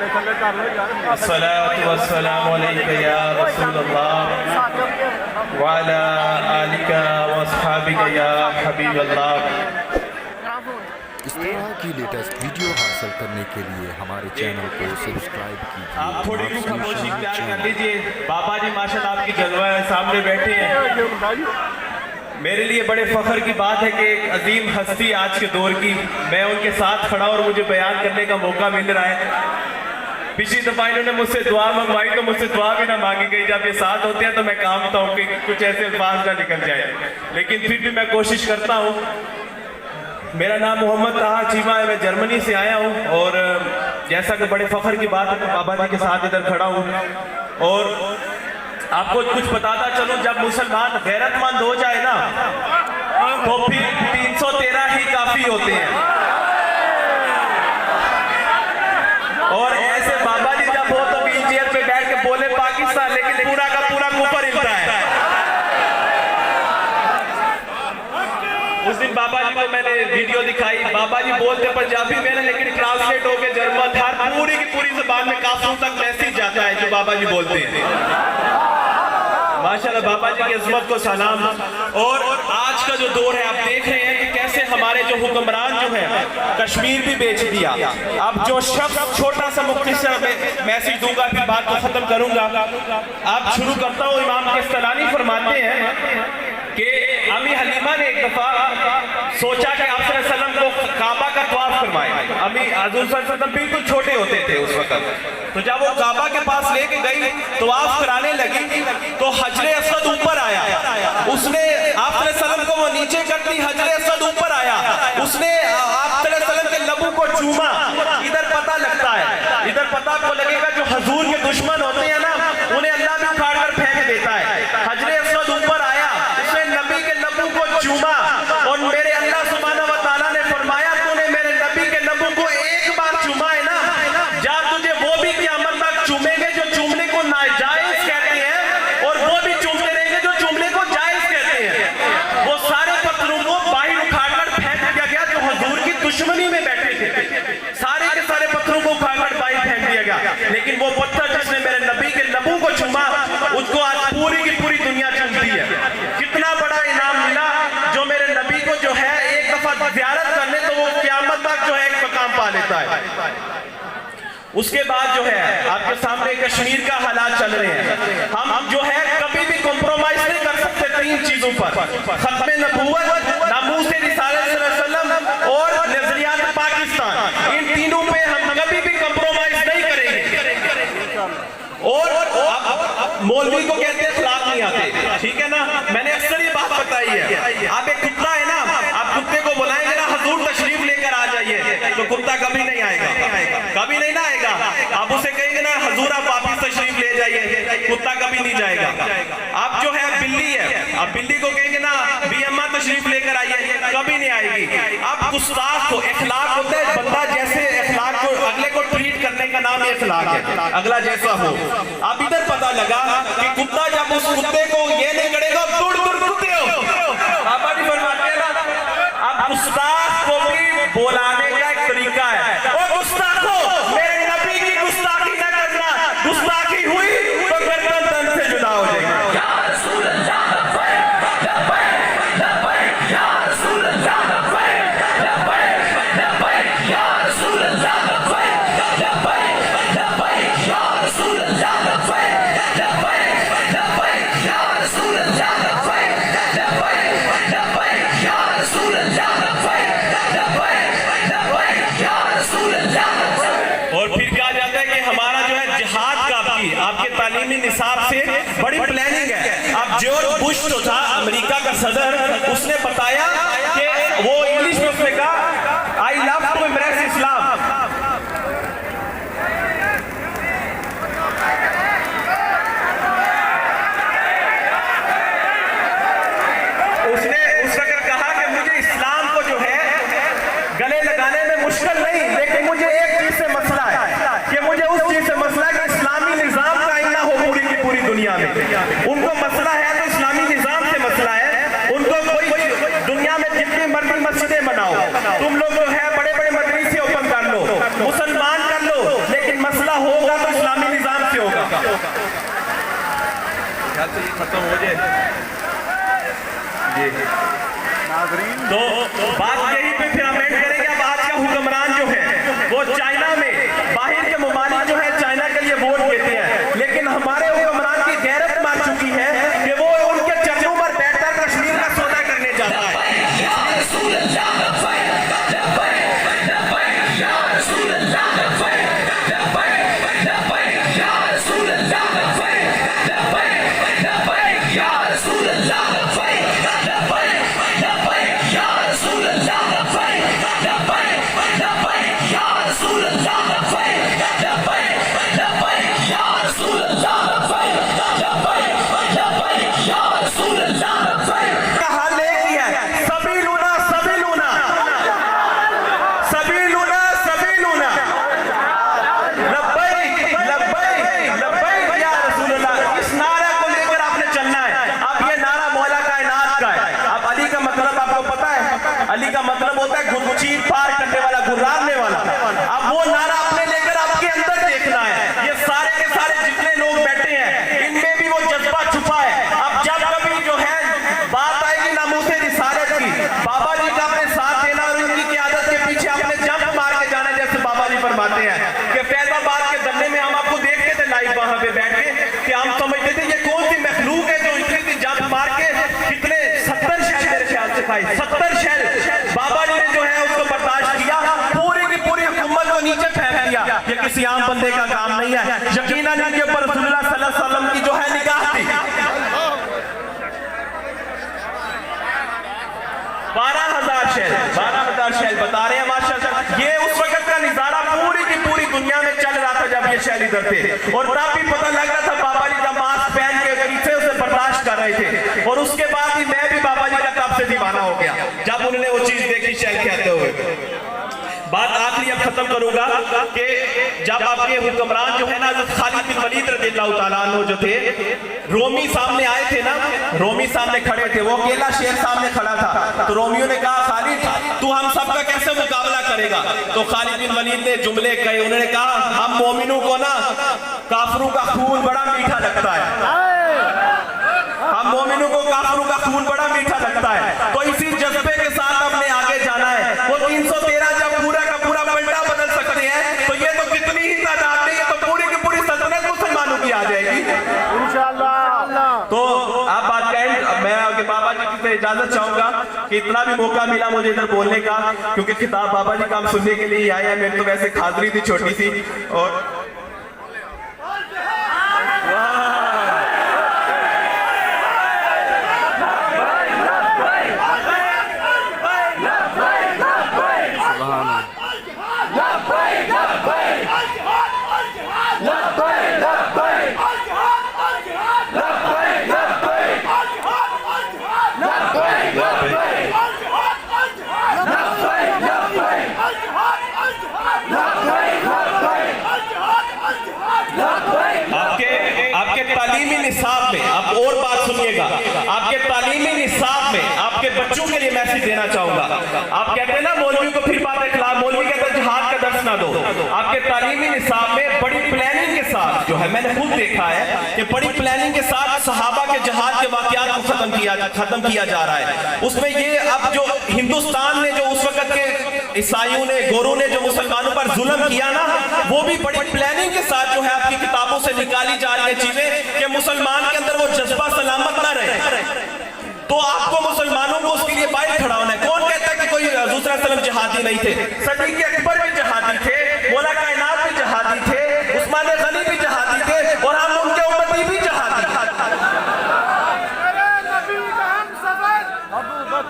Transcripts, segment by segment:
अस्सलातु वस्सलामु अलैका या रसूलल्लाह व अला आलिका व अस्हाबिका या हबीबल्लाह। इस तरह की लेटेस्ट वीडियो हासिल करने के लिए हमारे चैनल को सब्सक्राइब कीजिए। आप थोड़ी सी खामोशी इख्तियार कर लीजिए। बाबा जी माशाल्लाह आपकी जलवा है, सामने बैठे हैं। मेरे लिए बड़े फख्र की बात है कि एक अजीम हस्ती आज के दौर की मैं उनके साथ खड़ा और मुझे बयान करने का मौका मिल रहा है। पिछली दफा इन्होंने मुझसे दुआ मंगवाई तो मुझसे दुआ भी ना मांगी गई। जब ये साथ होते हैं तो मैं कामता हूँ कि कुछ ऐसे अल्फाज ना निकल जाए, लेकिन फिर भी मैं कोशिश करता हूँ। मेरा नाम मोहम्मद ताहा चीमा है, मैं जर्मनी से आया हूँ और जैसा कि बड़े फख्र की बात है तो बाबा जी के साथ इधर खड़ा हूँ। और आपको कुछ बताता चलूँ, जब मुसलमान गैरतमंद हो जाए ना तो फिर 313 ही काफी होते हैं। और ऐसे बाबा जी जब हो तो व्हील चेयर पे बैठ के बोले पाकिस्तान, लेकिन पूरा का पूरा ऊपर हिलता है। उस दिन बाबा जी को मैंने वीडियो दिखाई, बाबा जी बोलते पंजाबी में, लेकिन ट्रांसलेट होके जर्मन, हर पूरी की पूरी जुबान में काफिरों तक मैसेज जाता है जो बाबा जी बोलते हैं। माशाल्लाह बाबा जी की अज़मत को सलाम। और आज का जो दौर है आप देख रहे हैं कि कैसे हमारे जो हुक्मरान जो है कश्मीर भी बेच दिया। अब जो शख्स छोटा सा मुख्तसर मैसेज दूंगा फिर बात को खत्म करूंगा। आप शुरू करता हूँ। इमाम किस्तलानी फरमाते हैं कि अम्मी हलीमा ने एक दफा सोचा कि आप सल्लल्लाहु अलैहि वसल्लम को काबा का तवाफ करवाएं। अम्मी हज़ूर सल्लल्लाहु अलैहि वसल्लम बिल्कुल छोटे होते थे उस वक्त। तो जब वो काबा के पास लेके गई तवाफ कराने लगी तो हजरे असद ऊपर आया। उसने आप सल्लल्लाहु अलैहि वसल्लम को वो नीचे कर दी, हजरे असद ऊपर आया। उसने आप सल्लल्लाहु अलैहि वसल्लम के लबों को चूमा। इधर पता लगता है, इधर पता आपको लगेगा जो हजूर के दुश्मन होते हैं ना उन्हें अल्लाह भी उखाड़ कर फेंक देता है। हजरे असद ऊपर आया, उसने नबी के लबों को चूमा और मेरे अल्लाह सुब्हानहू व तआला ने फरमाया तूने मेरे नबी के लबों को एक बार चूमा है ना, जा तुझे वो भी क़यामत तक चूमेंगे जो चूमने को नाजायज कहते हैं और वो भी चूमते रहेंगे जो चूमने को जायज कहते हैं। वो सारे पत्थरों को बाहर उखाड़कर फेंक दिया गया जो हजूर की दुश्मनी में बैठे थे। सारे के सारे पत्थरों को उखाड़कर बाहर फेंक दिया गया, लेकिन वो पत्थर जिसने मेरे नबी के लबों को चूमा उसको आज पूरी की पूरी दुनिया चूमती है। कितना बड़ा इनाम मिला जो मेरे नबी को जो है एक दफा ज़ियारत करने तो वो क़यामत तक जो है एक मकाम पा लेता है। उसके बाद जो है आपके सामने कश्मीर का हालात चल रहे हैं। हम जो है कभी भी कॉम्प्रोमाइज नहीं कर सकते तीन चीजों पर, खत्मे नबूवत, नामूस रिसालत सल्लल्लाहु अलैहि वसल्लम और नजरियात पाकिस्तान। इन तीनों पे हम कभी भी कॉम्प्रोमाइज नहीं करेंगे। और मौलवी को कहते हैं अखलाक नहीं आते, ठीक है ना। मैंने अक्सर ये बात बताई है। आप एक कुत्ता है ना, आप कुत्ते को बुलाएंगे ना हजूर तशरीफ लेकर आ जाइए तो कुत्ता कभी नहीं आएगा, कभी नहीं ना आएगा। आप उसे कहेंगे ना हजूर आप वापिस तशरीफ ले जाइए, कुत्ता कभी नहीं जाएगा। आप जो है बिल्ली है, आप बिल्ली को कहेंगे ना भी अम्मा तशरीफ लेकर आइए, कभी नहीं आएगी। आप गुस्ताख को, इखलाक होता है बंदा जैसे इखलाक को अगले को ट्रीट करने का नाम इखलाक है, अगला जैसा हो। अब इधर पता लगा कि कुत्ता जब उस कुत्ते को ये नहीं करेगा दूर दूर कुत्ते हो, बाबा जी फरमाते हैं ना। अब गुस्ताख को भी बोलाने का एक तरीका है। और गुस्ताखो मेरे नबी की गुस्ताखी न करना, गुस्ताखी हुई तो गर्दन तन से जुदा हो जाएगी। आपके तालीमी निसाब से बड़ी प्लानिंग है। अब जॉर्ज बुश जो था अमेरिका का सदर, उसने बताया कि वो इंग्लिश में उसने कहा आई लव टू एम्ब्रेस इस्लाम। उसने उस वक्त कहा कि मुझे इस्लाम को जो है गले लगाने में मुश्किल नहीं, लेकिन मुझे एक चीज से मसला है कि मुझे उस चीज से मसला है कि इस्लामी निजाम कायम ना हो पूरी की पूरी दुनिया में। उनको मसला है तो इस्लामी निजाम से मसला है। उनको कोई दुनिया में जितनी मर्जी मस्जिदें बनाओ, तुम लोग जो है बड़े बड़े मदरसे ओपन कर लो, मुसलमान कर लो, लेकिन मसला ख्याल से ये खत्म हो जाए जी। तो बात यही पे फिर हम एंड करेंगे। अब आज का हुक्मरान जो है वो चाइना में, बाहर के ममालिक जो है चाइना के लिए वोट देते हैं, लेकिन हमारे हुक्मरान की गैरत मार चुकी है कि वो उनके चरणों पर बैठकर कश्मीर का सौदा करने जाता है। अली का मतलब होता है चीर पार करने वाला, गुर्राने वाला। अब वो नारा अपने लेकर आपके अंदर देखना है। ये सारे के सारे जितने लोग बैठे हैं इनमें भी वो जज्बा छुपा है। अब जब कभी जो है बात आएगी नामूसे रिसालत की, बाबा जी का अपने साथ देना और उनकी क़यादत के पीछे अपने जंप मार के जाना, जैसे बाबा जी फरमाते हैं कि फैजाबाद के धरने में हम आपको देखते थे लाइव वहां पे बैठ के, कि हम समझते थे ये कौन सी मखलूक है जो इतनी जंप मार के कितने 70 शहर मेरे ख्याल से खाई, 70 शहर बाबा जी ने जो है उसको बर्दाश्त किया, पूरी की पूरी हुकूमत को नीचे फेंक दिया। ये किसी आम बंदे का काम नहीं है। यकीनन इनके ऊपर रसूलुल्लाह सल्लल्लाहु अलैहि वसल्लम की जो है निगाह थी। 12,000 शहर बता रहे हैं माशाअल्लाह। ये उस वक्त का नजारा पूरी की पूरी दुनिया में चल रहा था जब ये शहर इधर थे, और तब भी पता लग रहा था बाबा जी जब मास्क पहन के पीछे उसे बर्दाश्त कर रहे थे। और उसके बाद ही मैं भी बाबा जी का तब से दीवाना हो गया जब उन्होंने वो चीज देखी शहर कहते हुए। बात आखिरी अब खत्म करूंगा कि जब आपके हुक्मरान जो है ना, खालिद बिन वलीद रज़ियल्लाहु ताला अन्हु जो थे, रोमी सामने आए थे ना, रोमी सामने खड़े थे, वो अकेला शेर सामने खड़ा था। तो रोमियों ने कहा खालिद तू हम सबका कैसे मुकाबला करेगा? तो खालिद बिन वलीद ने जुमले कहे, उन्होंने कहा हम मोमिनों को ना काफिरों का खून बड़ा मीठा लगता है, हम मोमिनों को काफिरों का खून बड़ा मीठा लगता है। तो इसी जज्बे के साथ अपने आगे जाना है। वो 313 जब पूरा का पूरा पलटा बदल सकते हैं तो ये तो कितनी ही तादाद नहीं है, तो पूरी की पूरी सल्तनत मुसलमानों की आ जाएगी इंशाअल्लाह। तो आप बात कहें, मैं आपके बाबा जी से इजाजत चाहूंगा कि इतना भी मौका मिला मुझे इधर बोलने का, क्योंकि खिताब बाबा जी का हम सुनने के लिए आए हैं। मेरी तो वैसे खादरी थी छोटी सी, और तालीमी निसाब में, आप और बात सुनिएगा, आपके तालीमी निसाब में आपके बच्चों के लिए मैसेज देना चाहूंगा। आप कहते हैं ना मौलवी को फिर बातें खिलाफ, मौलवी कहते हैं जिहाद का दर्स ना दो। आपके तालीमी निसाब में बड़ी प्लानिंग के साथ जो है, मैंने खुद देखा है कि बड़ी प्लानिंग के साथ सहाबा के जिहाद के वाकयात को खत्म किया जा रहा है। उसमें ये अब जो हिंदुस्तान ने जो उस वक्त के ईसाइयों ने, गोरों ने जो मुसलमानों पर जुल्म किया ना, वो भी बड़ी प्लानिंग के साथ जो है आपकी किताबों से निकाली जा रही है चीजें, कि मुसलमान के अंदर वो जज्बा सलामत ना रहे। तो आपको मुसलमानों को उसके लिए बाहर खड़ा होना है। कौन कहता है कि कोई हुजूर सल्लल्लाहु अलैहि वसल्लम जिहादी नहीं थे? सदीक़ अकबर भी जिहादी थे, मौला कायनात भी जिहादी थे, उस्मान गनी भी जिहादी थे, और हम उनके उम्मती भी जिहादी।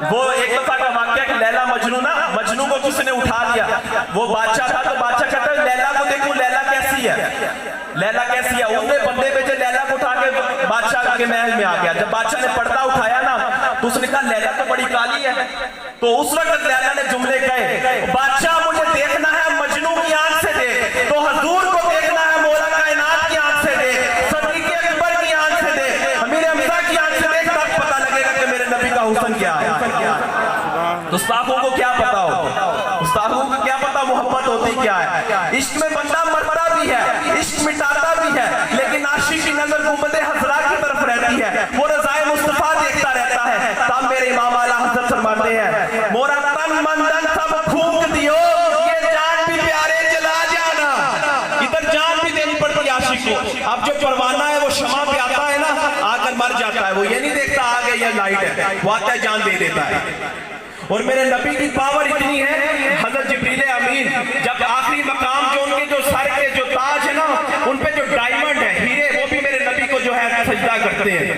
वो एक दफा का वाकया कि लैला मजनू ना, मजनू को किसी ने उठा लिया, वो बादशाह था, तो बादशाह कहता है लैला को देखो लैला कैसी है, लैला कैसी है। उसने बंदे भेजे, लैला को उठा के बादशाह के महल में आ गया। जब बादशाह ने पर्दा उठाया ना, तो उसने कहा लैला तो बड़ी काली है। तो उस वक्त लैला ने जुमले कहे, बादशाह मुझे देखना है मजनू की आंख से देख, तो हुजूर को देखना है मौला कायनात की आंख से देख, सदीक़ अकबर की आंख से देख, अमीर हमजा की आंख से देख, तब पता लगेगा कि मेरे नबी का हुस्न क्या है। गुस्ताखों को क्या पता हो, गुस्ताखों को क्या पता मोहब्बत होती क्या है। इश्क में बंदा मरता भी है, इश्क मिटाता भी है, लेकिन आशिक की नजर गुंबदे हज़रा की तरफ रहती रहती है, वो रज़ाए मुस्तफा देखता रहता है। तब मेरे इमाम आला हज़रत फरमाते हैं, मोरा तन मन धन सब फूंक दियो, ये जान भी प्यारे जला जाना। इधर जान भी देनी पड़ती है आशिक को। अब जो परवाना है वो शमा पे आता है ना, आकर मर जाता है, वो ये नहीं देखता आ गई ये लाइट है, वो आता है जान दे देता है। और मेरे नबी की पावर इतनी है, हजरत जिब्रील अमीन जब आखिरी मकाम जो उनके जो सर के जो ताज है ना, उन पे जो डायमंड है, हीरे, वो भी मेरे नबी को जो है सजदा करते हैं।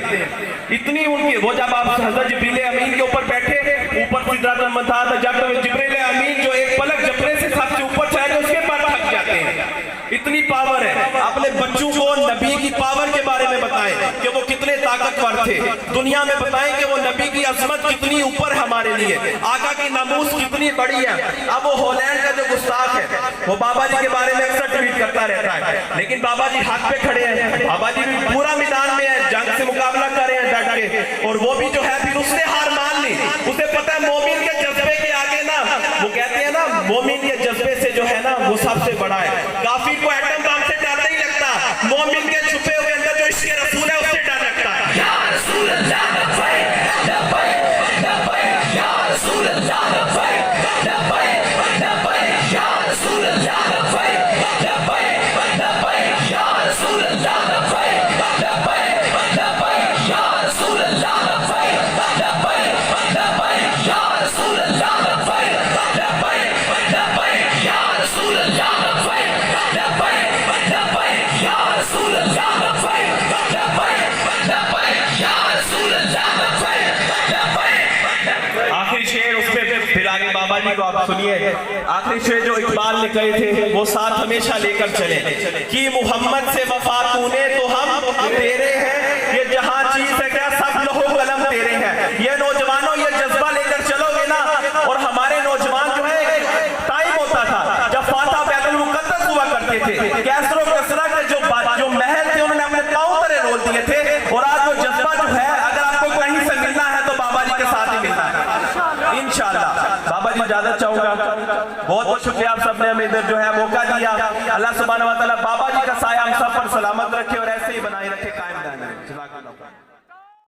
इतनी उनकी, वो जब आप हजरत जिब्रील अमीन के ऊपर बैठे, ऊपर सिदरतुल मुंतहा था, जब तो जिब्रील अमीन जो एक पलक जपने से सबसे ऊपर चढ़े उसके बाद थक जाते हैं। इतनी पावर है। अपने बच्चों को नबी की पावर के बारे में बताएं कि वो कितने ताकतवर थे, दुनिया में बताएं कि वो नबी की अजमत कितनी ऊपर हमारे लिए, आका की नामूस कितनी बड़ी है। अब वो हॉलैंड का जो गुस्ताख है, वो बाबा जी के बारे में अक्सर ट्वीट करता रहता है, लेकिन बाबा जी हक पे खड़े हैं, बाबा जी भी पूरा मैदान में है, जंग से मुकाबला कर रहे हैं डट के, और वो भी जो है फिर उसने हार मान ली। उसे पता है मोमिन के जज्बे के आगे ना, वो कहते हैं ना, मोमिन के जज्बे से जो है ना वो सबसे बड़ा है। काफिर को एटम बम से डर नहीं लगता, मोमिन के छुपे हुए अंदर जो इश्क़ रसूल है उससे डर लगता है। या रसूल अल्लाह लब्बैक लब्बैक लब्बैक या रसूल अल्लाह लब्बैक लब्बैक लब्बैक या रसूल अल्लाह लब्बैक लब्बैक लब्बैक या रसूल अल्लाह लब्बैक लब्बैक लब्बैक या रसूल अल्लाह लब्बैक लब्बैक लब्बैक या रसूल अल्लाह लब्बैक लब्बैक लब्बैक या रसूल अल्लाह आखिरी शेर उसमें फिर आगे बाबा जी को आप सुनिए। आखिरी शेर जो इकबाल ने कहे थे वो साथ हमेशा लेकर चले कि मोहम्मद से वफा तूने तो हम तेरे हैं, ये जहां चीज है क्या सब लहू कलम तेरे हैं। ये नौजवानों ये जज्बा लेकर चलोगे ना, और हमारे नौजवान जो है, टाइम होता था जब फातह बैतुल मुक़द्दस हुआ करते थे, कैसरो कसरा के जो महल थे उन्होंने अपने पांव तले रोल दिए थे, और आज वो जज्बा जो है अगर आपको कहीं से मिलना है तो बाबा जी के साथ ही मिलना है इंशाअल्लाह। बाबा जी इजाजत चाहूंगा, बहुत बहुत शुक्रिया आप सबने हमें इधर जो है मौका दिया। अल्लाह सुब्हानहू व तआला बाबा जी का साया हम सब पर सलामत रखे और ऐसे ही बनाए रखे, कायम